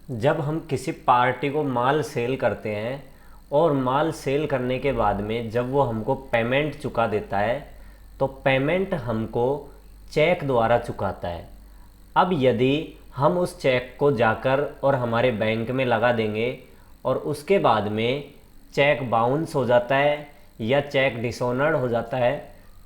जब हम किसी पार्टी को माल सेल करते हैं और माल सेल करने के बाद में जब वो हमको पेमेंट चुका देता है तो पेमेंट हमको चेक द्वारा चुकाता है। अब यदि हम उस चेक को जाकर और हमारे बैंक में लगा देंगे और उसके बाद में चेक बाउंस हो जाता है या चेक डिसऑनर्ड हो जाता है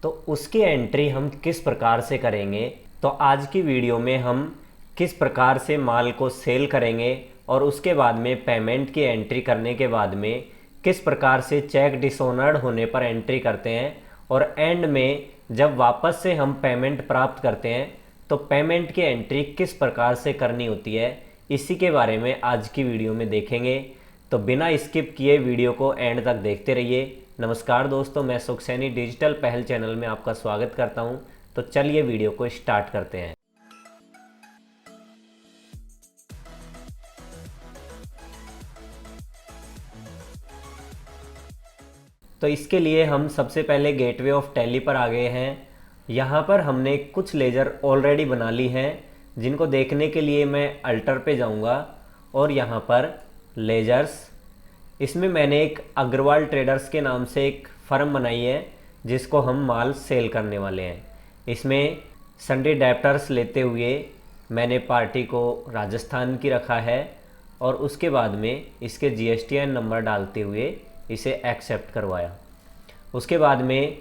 तो उसकी एंट्री हम किस प्रकार से करेंगे। तो आज की वीडियो में हम किस प्रकार से माल को सेल करेंगे और उसके बाद में पेमेंट की एंट्री करने के बाद में किस प्रकार से चेक डिसऑनर्ड होने पर एंट्री करते हैं और एंड में जब वापस से हम पेमेंट प्राप्त करते हैं तो पेमेंट की एंट्री किस प्रकार से करनी होती है, इसी के बारे में आज की वीडियो में देखेंगे। तो बिना स्किप किए वीडियो को एंड तक देखते रहिए। नमस्कार दोस्तों, मैं सुख सैनी डिजिटल पहल चैनल में आपका स्वागत करता हूं। तो चलिए वीडियो को स्टार्ट करते हैं। तो इसके लिए हम सबसे पहले गेटवे ऑफ टैली पर आ गए हैं। यहाँ पर हमने कुछ लेजर ऑलरेडी बना ली हैं जिनको देखने के लिए मैं अल्टर पे जाऊँगा और यहाँ पर लेजर्स, इसमें मैंने एक अग्रवाल ट्रेडर्स के नाम से एक फर्म बनाई है जिसको हम माल सेल करने वाले हैं। इसमें संडे डेप्टर्स लेते हुए मैंने पार्टी को राजस्थान की रखा है और उसके बाद में इसके GSTN नंबर डालते हुए इसे एक्सेप्ट करवाया। उसके बाद में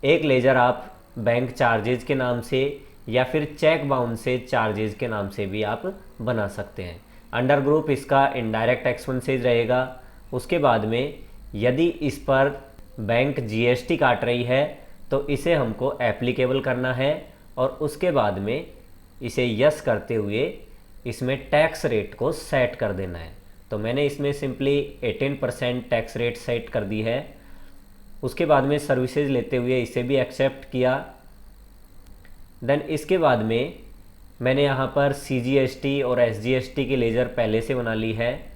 एक लेजर आप बैंक चार्जेज के नाम से या फिर चेक बाउंस से चार्जेज के नाम से भी आप बना सकते हैं। अंडर ग्रुप इसका इनडायरेक्ट एक्सपेंसेज रहेगा। उसके बाद में यदि इस पर बैंक GST काट रही है तो इसे हमको एप्लीकेबल करना है और उसके बाद में इसे यस करते हुए इसमें टैक्स रेट को सेट कर देना है। तो मैंने इसमें सिंपली 18% टैक्स रेट सेट कर दी है। उसके बाद में सर्विसेज लेते हुए इसे भी एक्सेप्ट किया। देन इसके बाद में मैंने यहाँ पर CGST और SGST की लेजर पहले से बना ली है,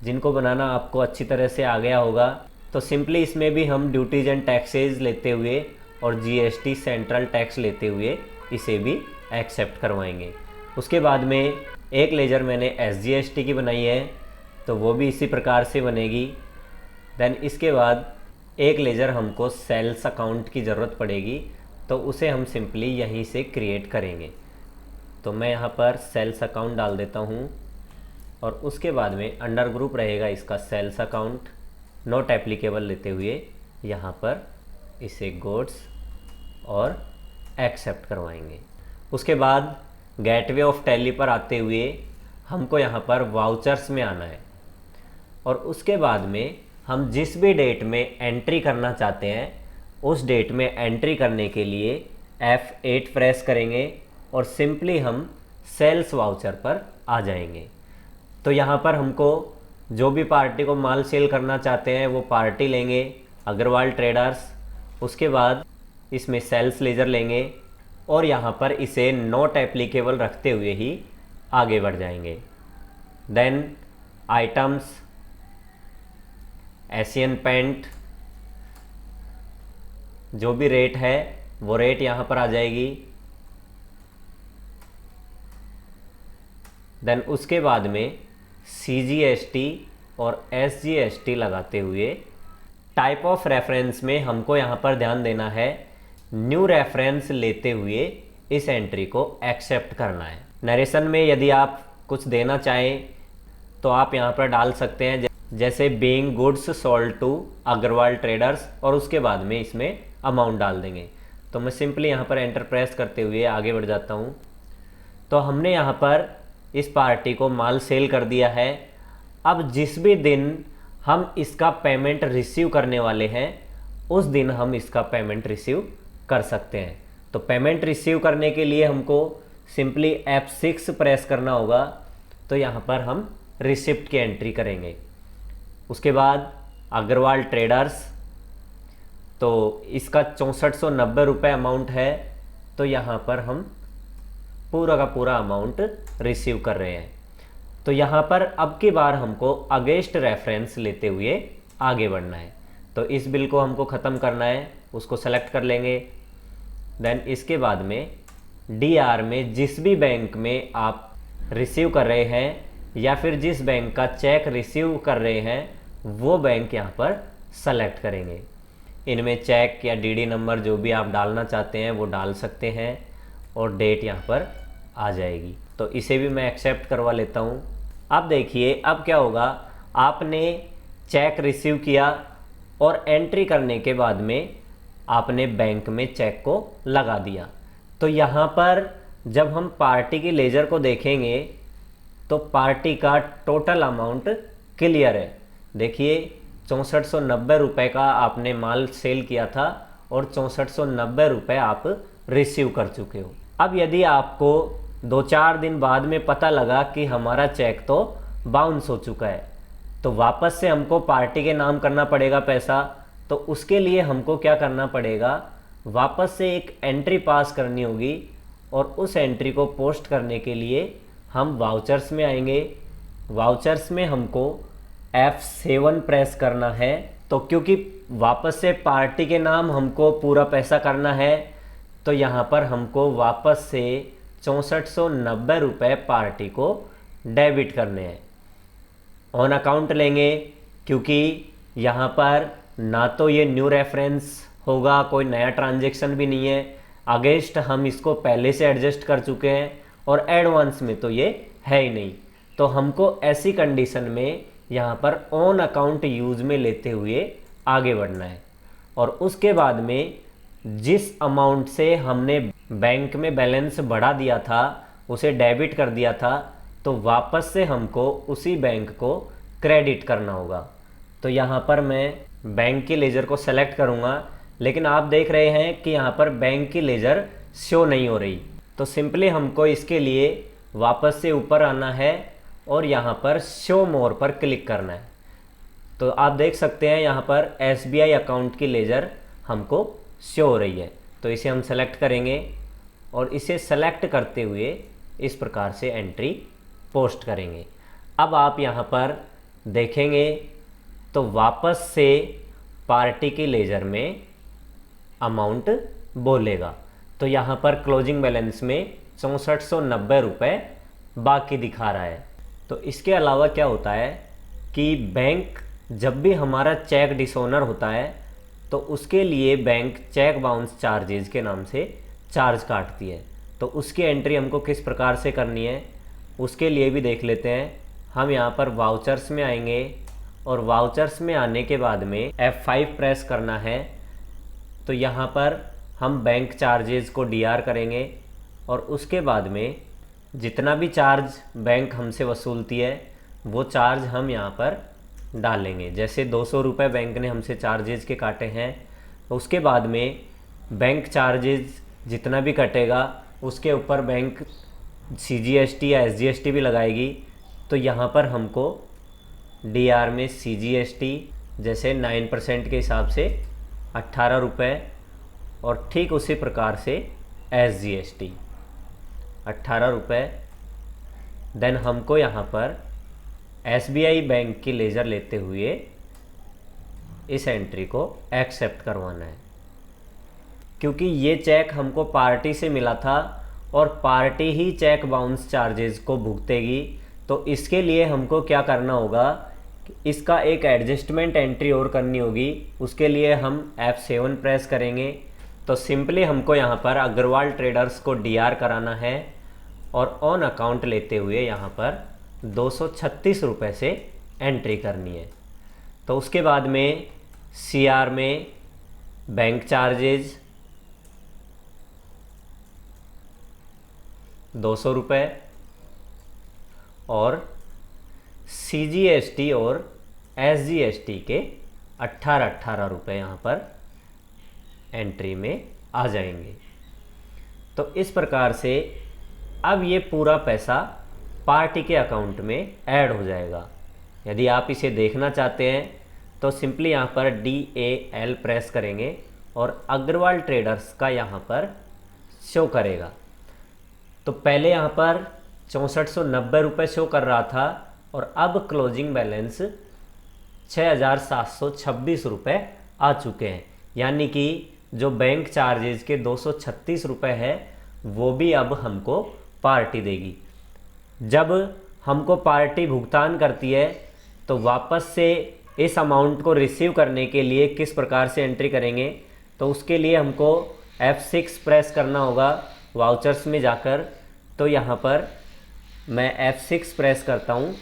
जिनको बनाना आपको अच्छी तरह से आ गया होगा। तो सिंपली इसमें भी हम ड्यूटीज एंड टैक्सेज लेते हुए और GST सेंट्रल टैक्स लेते हुए इसे भी एक्सेप्ट करवाएंगे। उसके बाद में एक लेजर मैंने SGST की बनाई है तो वो भी इसी प्रकार से बनेगी। देन इसके बाद एक लेजर हमको सेल्स अकाउंट की ज़रूरत पड़ेगी तो उसे हम सिंपली यहीं से क्रिएट करेंगे। तो मैं यहाँ पर सेल्स अकाउंट डाल देता हूँ और उसके बाद में अंडर ग्रुप रहेगा इसका सेल्स अकाउंट, नॉट एप्लीकेबल लेते हुए यहाँ पर इसे गुड्स और एक्सेप्ट करवाएंगे। उसके बाद गेटवे ऑफ टैली पर आते हुए हमको यहाँ पर वाउचर्स में आना है और उसके बाद में हम जिस भी डेट में एंट्री करना चाहते हैं उस डेट में एंट्री करने के लिए F8 प्रेस करेंगे और सिंपली हम सेल्स वाउचर पर आ जाएंगे। तो यहाँ पर हमको जो भी पार्टी को माल सेल करना चाहते हैं वो पार्टी लेंगे, अग्रवाल ट्रेडर्स। उसके बाद इसमें सेल्स लेजर लेंगे और यहाँ पर इसे नॉट एप्लीकेबल रखते हुए ही आगे बढ़ जाएंगे। देन आइटम्स, एशियन पेंट, जो भी रेट है वो रेट यहाँ पर आ जाएगी। देन उसके बाद में CGST और SGST लगाते हुए टाइप ऑफ रेफरेंस में हमको यहाँ पर ध्यान देना है, न्यू रेफरेंस लेते हुए इस एंट्री को एक्सेप्ट करना है। नरेशन में यदि आप कुछ देना चाहें तो आप यहाँ पर डाल सकते हैं, जैसे being goods sold to Agarwal traders और उसके बाद में इसमें अमाउंट डाल देंगे। तो मैं सिंपली यहाँ पर एंटर प्रेस करते हुए आगे बढ़ जाता हूँ। तो हमने यहाँ पर इस पार्टी को माल सेल कर दिया है। अब जिस भी दिन हम इसका पेमेंट रिसीव करने वाले हैं उस दिन हम इसका पेमेंट रिसीव कर सकते हैं। तो पेमेंट रिसीव करने के लिए हमको सिंपली F6 प्रेस करना होगा। तो यहाँ पर हम रिसिप्ट की एंट्री करेंगे। उसके बाद अग्रवाल ट्रेडर्स, तो इसका 6490 रुपये अमाउंट है। तो यहाँ पर हम पूरा का पूरा अमाउंट रिसीव कर रहे हैं। तो यहाँ पर अब की बार हमको अगेंस्ट रेफरेंस लेते हुए आगे बढ़ना है। तो इस बिल को हमको ख़त्म करना है, उसको सेलेक्ट कर लेंगे। देन इसके बाद में DR में जिस भी बैंक में आप रिसीव कर रहे हैं या फिर जिस बैंक का चेक रिसीव कर रहे हैं वो बैंक यहाँ पर सेलेक्ट करेंगे। इनमें चेक या डीडी नंबर जो भी आप डालना चाहते हैं वो डाल सकते हैं और डेट यहाँ पर आ जाएगी। तो इसे भी मैं एक्सेप्ट करवा लेता हूँ। अब देखिए अब क्या होगा, आपने चेक रिसीव किया और एंट्री करने के बाद में आपने बैंक में चेक को लगा दिया। तो यहाँ पर जब हम पार्टी की लेजर को देखेंगे तो पार्टी का टोटल अमाउंट क्लियर है। देखिए 6490 रुपये का आपने माल सेल किया था और 6490 रुपये आप रिसीव कर चुके हो। अब यदि आपको 2-4 दिन बाद में पता लगा कि हमारा चेक तो बाउंस हो चुका है, तो वापस से हमको पार्टी के नाम करना पड़ेगा पैसा। तो उसके लिए हमको क्या करना पड़ेगा, वापस से एक एंट्री पास करनी होगी और उस एंट्री को पोस्ट करने के लिए हम वाउचर्स में आएंगे। वाउचर्स में हमको F7 प्रेस करना है। तो क्योंकि वापस से पार्टी के नाम हमको पूरा पैसा करना है तो यहाँ पर हमको वापस से 6490 रुपये पार्टी को डेबिट करने हैं। ऑन अकाउंट लेंगे क्योंकि यहाँ पर ना तो ये न्यू रेफरेंस होगा, कोई नया ट्रांजैक्शन भी नहीं है। अगेंस्ट हम इसको पहले से एडजस्ट कर चुके हैं और एडवांस में तो ये है ही नहीं। तो हमको ऐसी कंडीशन में यहाँ पर ऑन अकाउंट यूज में लेते हुए आगे बढ़ना है। और उसके बाद में जिस अमाउंट से हमने बैंक में बैलेंस बढ़ा दिया था, उसे डेबिट कर दिया था, तो वापस से हमको उसी बैंक को क्रेडिट करना होगा। तो यहाँ पर मैं बैंक की लेजर को सेलेक्ट करूँगा, लेकिन आप देख रहे हैं कि यहाँ पर बैंक की लेजर शो नहीं हो रही। तो सिंपली हमको इसके लिए वापस से ऊपर आना है और यहाँ पर शो मोर पर क्लिक करना है। तो आप देख सकते हैं यहाँ पर SBI अकाउंट की लेजर हमको शो हो रही है। तो इसे हम सेलेक्ट करेंगे और इसे सेलेक्ट करते हुए इस प्रकार से एंट्री पोस्ट करेंगे। अब आप यहाँ पर देखेंगे तो वापस से पार्टी की लेजर में अमाउंट बोलेगा। तो यहाँ पर क्लोजिंग बैलेंस में 6490 रुपये बाकी दिखा रहा है। तो इसके अलावा क्या होता है कि बैंक जब भी हमारा चेक डिसऑनर होता है तो उसके लिए बैंक चेक बाउंस चार्जेस के नाम से चार्ज काटती है। तो उसकी एंट्री हमको किस प्रकार से करनी है उसके लिए भी देख लेते हैं। हम यहाँ पर वाउचर्स में आएंगे और वाउचर्स में आने के बाद में F5 प्रेस करना है। तो यहाँ पर हम बैंक चार्जेस को DR करेंगे और उसके बाद में जितना भी चार्ज बैंक हमसे वसूलती है वो चार्ज हम यहाँ पर डालेंगे। जैसे 200 रुपये बैंक ने हमसे चार्जेस के काटे हैं, तो उसके बाद में बैंक चार्जेस जितना भी कटेगा उसके ऊपर बैंक CGST या SGST भी लगाएगी। तो यहाँ पर हमको DR में CGST जैसे 9% के हिसाब से 18 रुपये और ठीक उसी प्रकार से SGST 18 रुपये। देन हमको यहाँ पर SBI बैंक की लेजर लेते हुए इस एंट्री को एक्सेप्ट करवाना है, क्योंकि ये चेक हमको पार्टी से मिला था और पार्टी ही चेक बाउंस चार्जेस को भुगतेगी। तो इसके लिए हमको क्या करना होगा, इसका एक एडजस्टमेंट एंट्री और करनी होगी। उसके लिए हम F7 प्रेस करेंगे। तो सिंपली हमको यहाँ पर अग्रवाल ट्रेडर्स को DR कराना है और ऑन अकाउंट लेते हुए यहाँ पर 236 रुपये से एंट्री करनी है। तो उसके बाद में CR में बैंक चार्जेज 200 रुपये और CGST और SGST के 18 रुपये यहाँ पर एंट्री में आ जाएंगे। तो इस प्रकार से अब ये पूरा पैसा पार्टी के अकाउंट में ऐड हो जाएगा। यदि आप इसे देखना चाहते हैं तो सिंपली यहाँ पर DAL प्रेस करेंगे और अग्रवाल ट्रेडर्स का यहाँ पर शो करेगा। तो पहले यहाँ पर 6490 रुपये शो कर रहा था और अब क्लोजिंग बैलेंस 6726 रुपये आ चुके हैं। यानी कि जो बैंक चार्जेस के 236 रुपये है वो भी अब हमको पार्टी देगी। जब हमको पार्टी भुगतान करती है, तो वापस से इस अमाउंट को रिसीव करने के लिए किस प्रकार से एंट्री करेंगे, तो उसके लिए हमको F6 प्रेस करना होगा वाउचर्स में जाकर। तो यहाँ पर मैं F6 प्रेस करता हूँ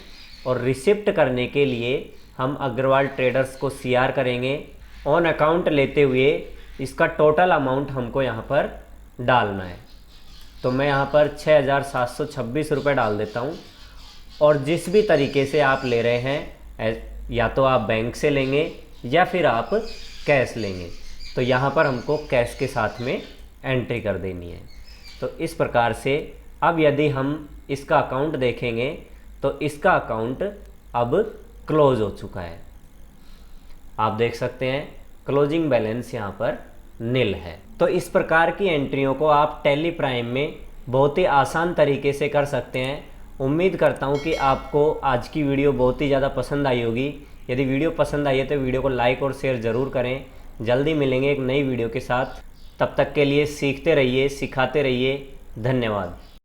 और रिसिप्ट करने के लिए हम अग्रवाल ट्रेडर्स को CR करेंगे। ऑन अकाउंट लेते हुए इसका टोटल अमाउंट हमको यहाँ पर डालना है। तो मैं यहाँ पर 6,726 रुपये डाल देता हूँ। और जिस भी तरीके से आप ले रहे हैं, या तो आप बैंक से लेंगे या फिर आप कैश लेंगे, तो यहाँ पर हमको कैश के साथ में एंट्री कर देनी है। तो इस प्रकार से अब यदि हम इसका अकाउंट देखेंगे तो इसका अकाउंट अब क्लोज हो चुका है। आप देख सकते हैं क्लोजिंग बैलेंस यहाँ पर नील है। तो इस प्रकार की एंट्रियों को आप टैली प्राइम में बहुत ही आसान तरीके से कर सकते हैं। उम्मीद करता हूँ कि आपको आज की वीडियो बहुत ही ज़्यादा पसंद आई होगी। यदि वीडियो पसंद आई है तो वीडियो को लाइक और शेयर ज़रूर करें। जल्दी मिलेंगे एक नई वीडियो के साथ। तब तक के लिए सीखते रहिए, सिखाते रहिए। धन्यवाद।